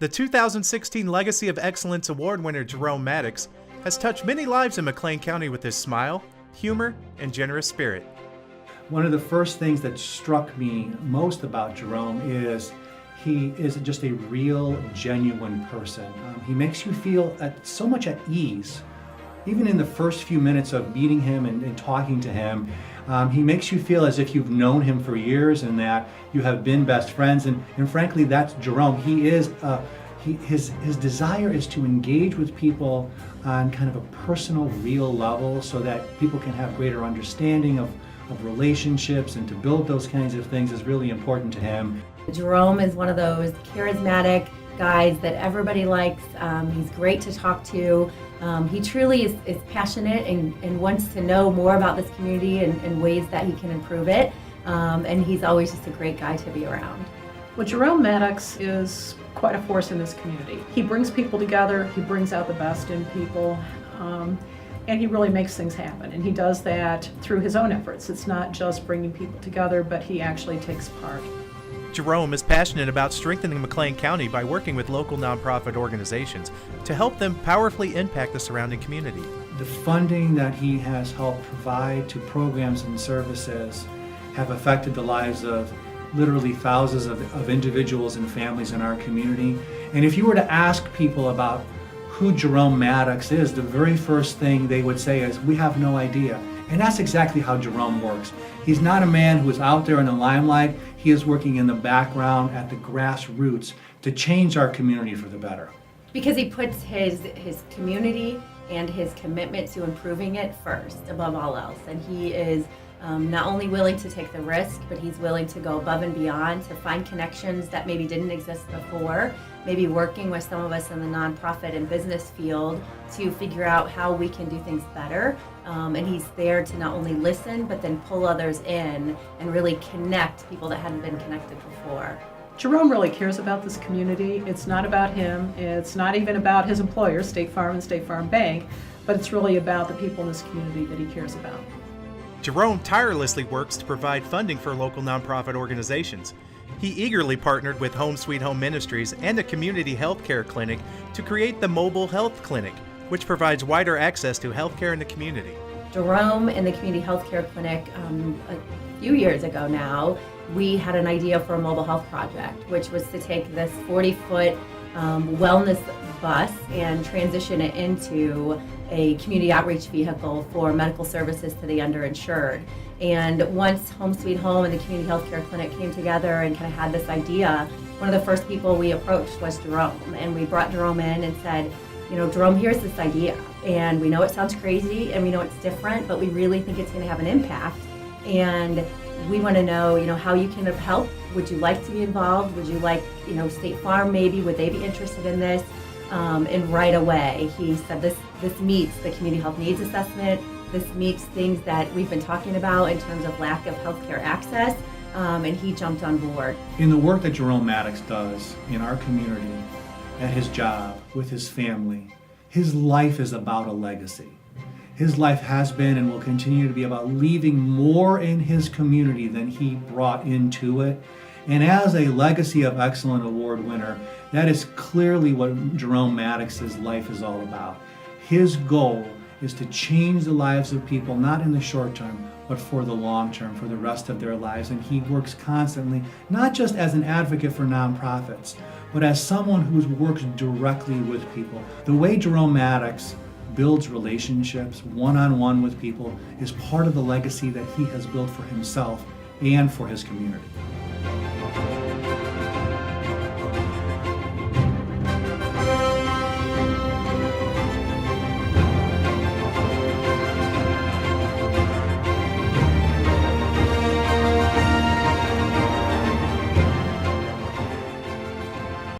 The 2016 Legacy of Excellence Award winner Jerome Maddox has touched many lives in McLean County with his smile, humor, and generous spirit. One of the first things that struck me most about Jerome is he is just a real, genuine person. He makes you feel so much at ease. Even in the first few minutes of meeting him and talking to him, he makes you feel as if you've known him for years and that you have been best friends. And frankly, that's Jerome. His desire is to engage with people on kind of a personal, real level so that people can have greater understanding of relationships, and to build those kinds of things is really important to him. Jerome is one of those charismatic guys that everybody likes. He's great to talk to. He truly is passionate and wants to know more about this community and ways that he can improve it. And he's always just a great guy to be around. Well, Jerome Maddox is quite a force in this community. He brings people together, he brings out the best in people, and he really makes things happen. And he does that through his own efforts. It's not just bringing people together, but he actually takes part. Jerome is passionate about strengthening McLean County by working with local nonprofit organizations to help them powerfully impact the surrounding community. The funding that he has helped provide to programs and services have affected the lives of literally thousands of individuals and families in our community. And if you were to ask people about who Jerome Maddox is, the very first thing they would say is, "We have no idea." And that's exactly how Jerome works. He's not a man who is out there in the limelight. He is working in the background at the grassroots to change our community for the better. Because he puts his community and his commitment to improving it first, above all else. And he is not only willing to take the risk, but he's willing to go above and beyond to find connections that maybe didn't exist before, maybe working with some of us in the nonprofit and business field to figure out how we can do things better. And he's there to not only listen, but then pull others in and really connect people that hadn't been connected before. Jerome really cares about this community. It's not about him. It's not even about his employers, State Farm and State Farm Bank, but it's really about the people in this community that he cares about. Jerome tirelessly works to provide funding for local nonprofit organizations. He eagerly partnered with Home Sweet Home Ministries and a community health care clinic to create the Mobile Health Clinic, which provides wider access to health care in the community. Jerome and the Community Health Care Clinic, a few years ago now, we had an idea for a mobile health project, which was to take this 40-foot wellness bus and transition it into a community outreach vehicle for medical services to the underinsured. And once Home Sweet Home and the Community Health Care Clinic came together and kind of had this idea, one of the first people we approached was Jerome. And we brought Jerome in and said, you know, Jerome, here's this idea. And we know it sounds crazy and we know it's different, but we really think it's going to have an impact. And we want to know, you know, how you can help. Would you like to be involved? Would you like, you know, State Farm maybe? Would they be interested in this? And right away, he said this meets the community health needs assessment. This meets things that we've been talking about in terms of lack of healthcare access, and he jumped on board. In the work that Jerome Maddox does in our community, at his job, with his family, his life is about a legacy. His life has been and will continue to be about leaving more in his community than he brought into it. And as a Legacy of Excellence Award winner, that is clearly what Jerome Maddox's life is all about. His goal is to change the lives of people, not in the short term, but for the long term, for the rest of their lives. And he works constantly, not just as an advocate for nonprofits, but as someone who works directly with people. The way Jerome Maddox builds relationships one-on-one with people is part of the legacy that he has built for himself and for his community.